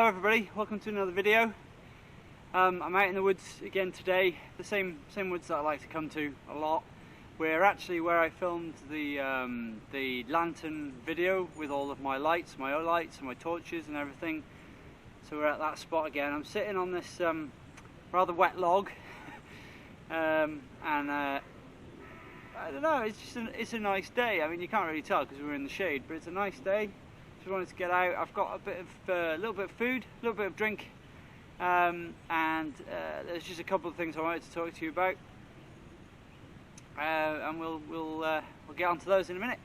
Hello everybody, welcome to another video. I'm out in the woods again today, the same woods that I like to come to a lot. We're actually where I filmed the lantern video with all of my lights, my lights and my torches and everything. So we're at that spot again. I'm sitting on this rather wet log and I don't know, it's a nice day. I mean, you can't really tell because we're in the shade, but it's a nice day. Just wanted to get out. I've got a bit of little bit of food, a little bit of drink, and there's just a couple of things I wanted to talk to you about, and we'll get onto those in a minute.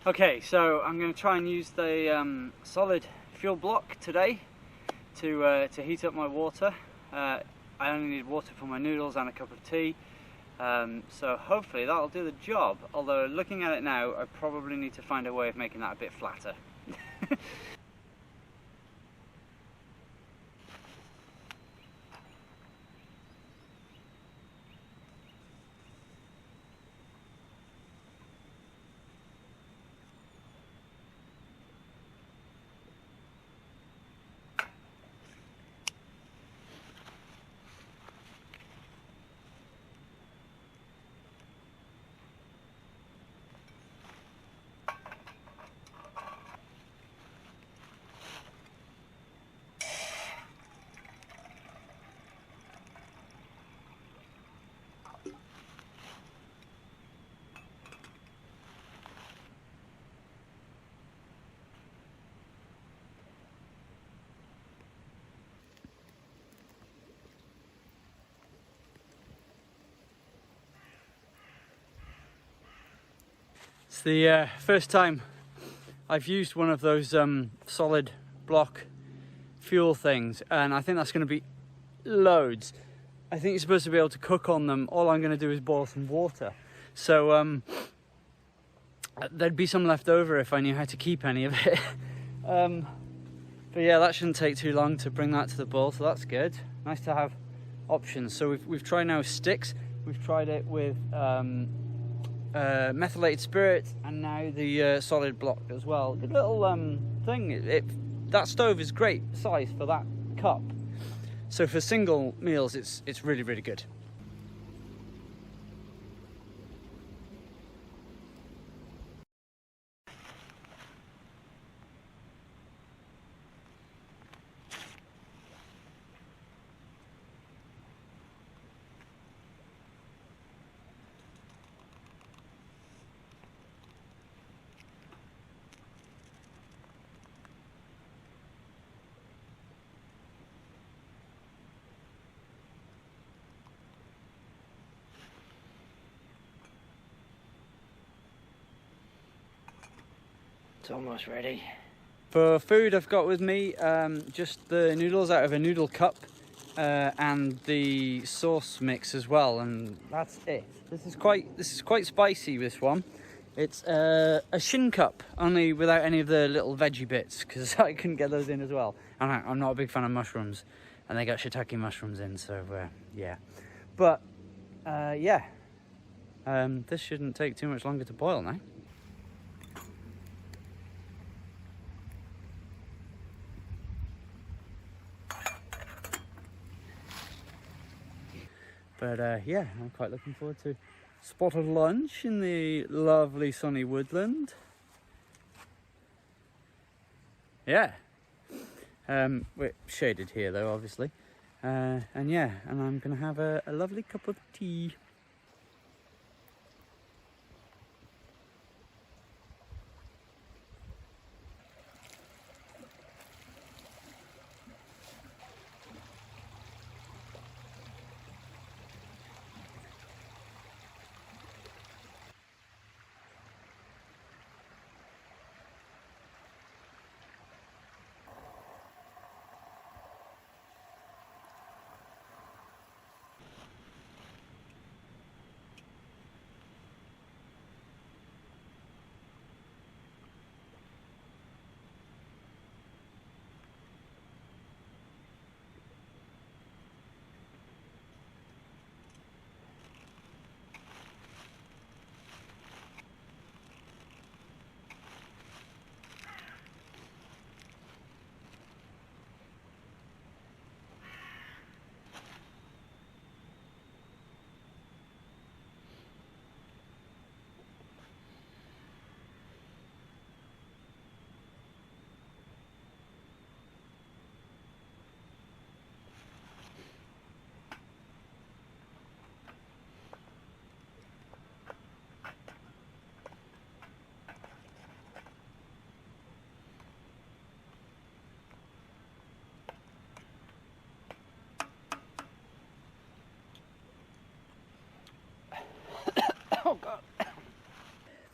Okay, so I'm going to try and use the solid fuel block today to heat up my water. I only need water for my noodles and a cup of tea, so hopefully that'll do the job. Although looking at it now, I probably need to find a way of making that a bit flatter. It's the first time I've used one of those solid block fuel things, and I think that's going to be loads. I think you're supposed to be able to cook on them. All I'm going to do is boil some water. So there'd be some left over if I knew how to keep any of it. But yeah, that shouldn't take too long to bring that to the boil, so that's good. Nice to have options. So we've tried now sticks. We've tried it with methylated spirits, and now the solid block as well. Good little thing. That stove is great size for that cup. So for single meals, it's really good. It's almost ready. For food, I've got with me just the noodles out of a noodle cup and the sauce mix as well, and that's it. This is quite spicy, this one. It's a shin cup, only without any of the little veggie bits, because I couldn't get those in as well. And I'm not a big fan of mushrooms, and they got shiitake mushrooms in, so yeah. But yeah, this shouldn't take too much longer to boil now. But yeah, I'm quite looking forward to a spot of lunch in the lovely sunny woodland. Yeah, we're shaded here though, obviously. And yeah, and I'm gonna have a lovely cup of tea.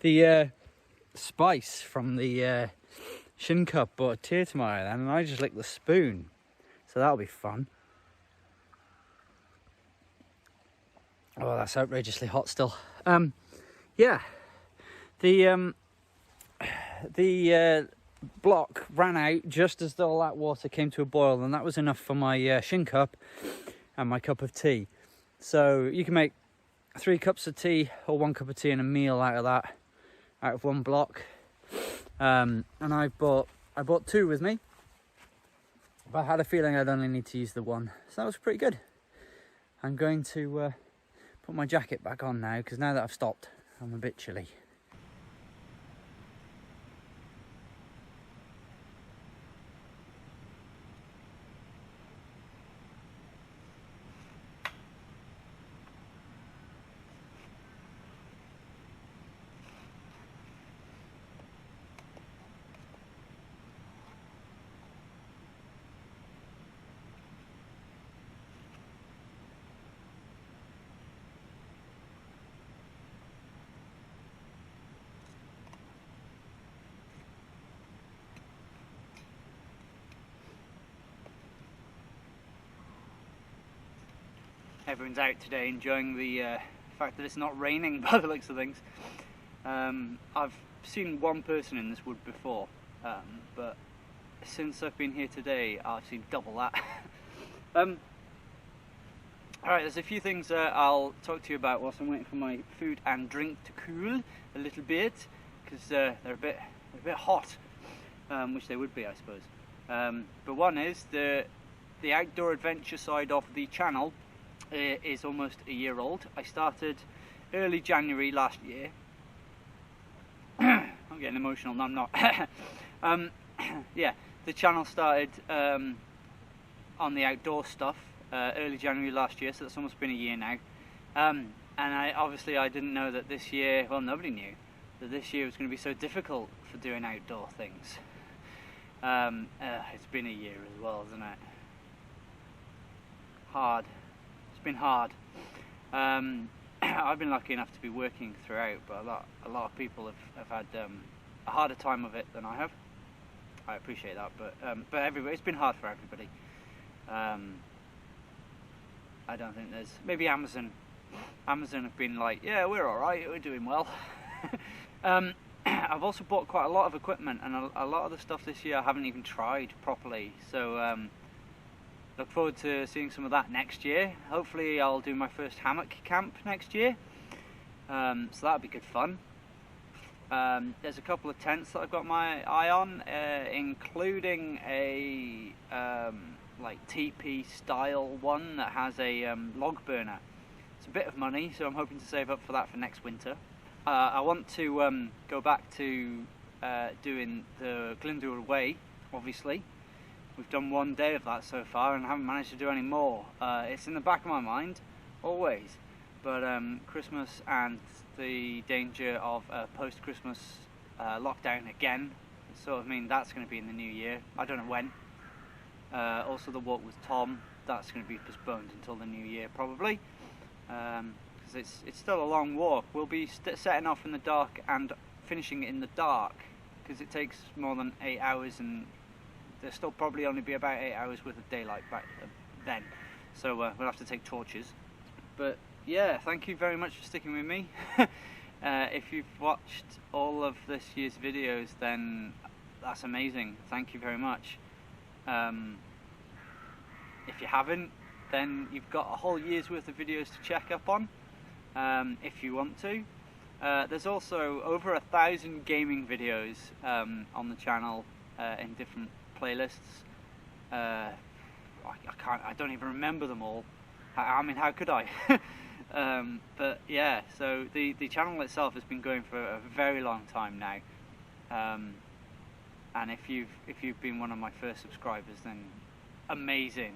the spice from the shin cup brought a tear to my eye then, and I just licked the spoon, so that'll be fun. Oh, that's outrageously hot still. Yeah, the block ran out just as all that water came to a boil, and that was enough for my shin cup and my cup of tea. So you can make 3 cups of tea or 1 cup of tea and a meal out of that, out of one block. And I bought 2 with me, but I had a feeling I'd only need to use the 1, so that was pretty good. I'm going to put my jacket back on now, because now that I've stopped, I'm a bit chilly. Everyone's out today enjoying the fact that it's not raining by the looks of things. I've seen 1 person in this wood before, but since I've been here today I've seen double that. Alright, there's a few things I'll talk to you about whilst I'm waiting for my food and drink to cool a little bit, because they're a bit hot, which they would be, I suppose. But one is the outdoor adventure side of the channel is almost a year old. I started early January last year. I'm getting emotional. No, I'm not. Yeah, the channel started on the outdoor stuff early January last year, so that's almost been a year now. And I didn't know that this year, well, nobody knew that this year was going to be so difficult for doing outdoor things. It's been a year as well, isn't it? Hard. It's been hard. I've been lucky enough to be working throughout, but a lot of people have had a harder time of it than I have. I appreciate that, but everybody, it's been hard for everybody. I don't think there's, maybe Amazon have been like, yeah, we're all right, we're doing well. I've also bought quite a lot of equipment, and a lot of the stuff this year I haven't even tried properly, so look forward to seeing some of that next year. Hopefully I'll do my first hammock camp next year, so that'll be good fun. There's a couple of tents that I've got my eye on, including a like teepee style one that has a log burner. It's a bit of money, so I'm hoping to save up for that for next winter. I want to go back to doing the Glyndŵr Way, obviously. We've done 1 day of that so far and haven't managed to do any more. It's in the back of my mind, always, but Christmas and the danger of a post-Christmas lockdown again, sort of mean that's going to be in the new year. I don't know when. Also the walk with Tom, that's going to be postponed until the new year probably, because it's still a long walk. We'll be setting off in the dark and finishing it in the dark, because it takes more than 8 hours, and there'll still probably only be about 8 hours worth of daylight back then, so we'll have to take torches. But yeah, thank you very much for sticking with me. If you've watched all of this year's videos, then that's amazing, thank you very much. If you haven't, then you've got a whole year's worth of videos to check up on, if you want to. There's also over 1,000 gaming videos on the channel in different playlists. I don't even remember them all. I mean, how could I? But yeah, so the channel itself has been going for a very long time now. And if you've been one of my first subscribers, then amazing.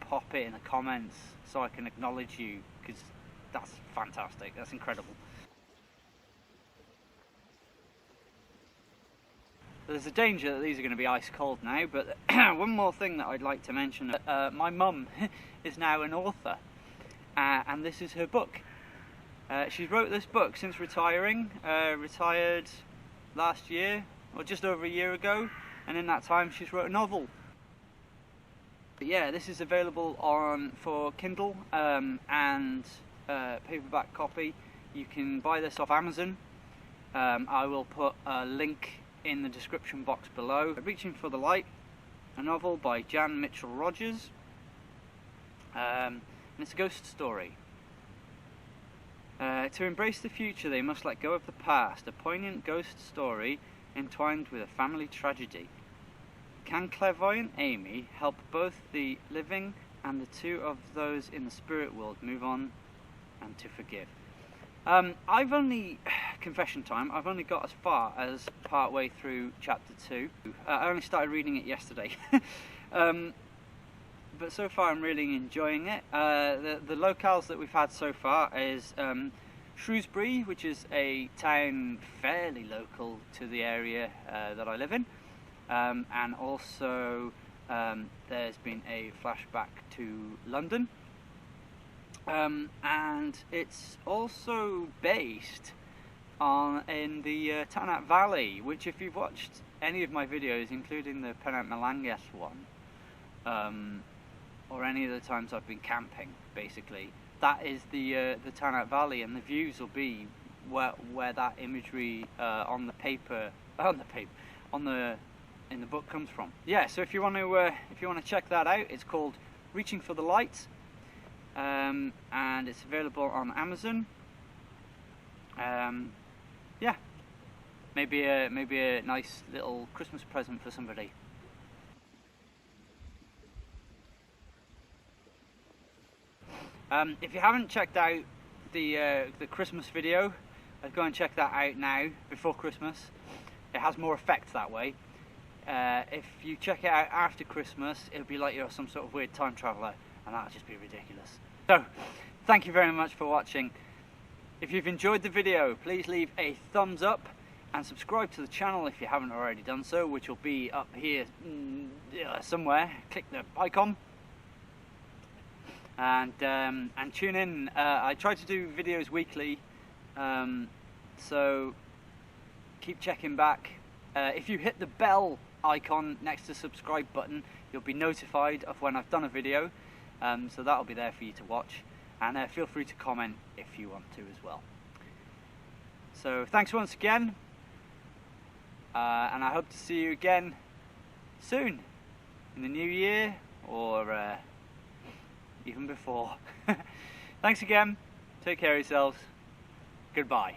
Pop it in the comments so I can acknowledge you, because that's fantastic, that's incredible. There's a danger that these are going to be ice cold now, but one more thing that I'd like to mention. My mum is now an author, and this is her book. She's wrote this book since retiring, retired last year, or just over a year ago, and in that time she's wrote a novel. But yeah, this is available for Kindle and paperback copy. You can buy this off Amazon. I will put a link in the description box below. Reaching for the Light, a novel by Jan Mitchell Rogers, and it's a ghost story. To embrace the future, they must let go of the past, a poignant ghost story entwined with a family tragedy. Can clairvoyant Amy help both the living and the two of those in the spirit world move on and to forgive? Confession time, I've only got as far as part way through chapter 2. I only started reading it yesterday. But so far I'm really enjoying it. The locales that we've had so far is Shrewsbury, which is a town fairly local to the area that I live in. And also there's been a flashback to London. And it's also based in the Tanat Valley, which, if you've watched any of my videos, including the Penant Malangas one, or any of the times I've been camping, basically, that is the Tanat Valley, and the views will be where that imagery in the book comes from. Yeah, so if you want to check that out, it's called Reaching for the Light, and it's available on Amazon. Yeah, maybe a nice little Christmas present for somebody. If you haven't checked out the Christmas video, I'd go and check that out now, before Christmas. It has more effect that way. If you check it out after Christmas, it'll be like you're some sort of weird time traveller, and that'll just be ridiculous. So, thank you very much for watching. If you've enjoyed the video, please leave a thumbs up and subscribe to the channel if you haven't already done so, which will be up here somewhere. Click the icon. And tune in. I try to do videos weekly, so keep checking back. If you hit the bell icon next to the subscribe button, you'll be notified of when I've done a video, so that'll be there for you to watch, and feel free to comment if you want to as well. So thanks once again, and I hope to see you again soon, in the new year, or even before. Thanks again, take care of yourselves, goodbye.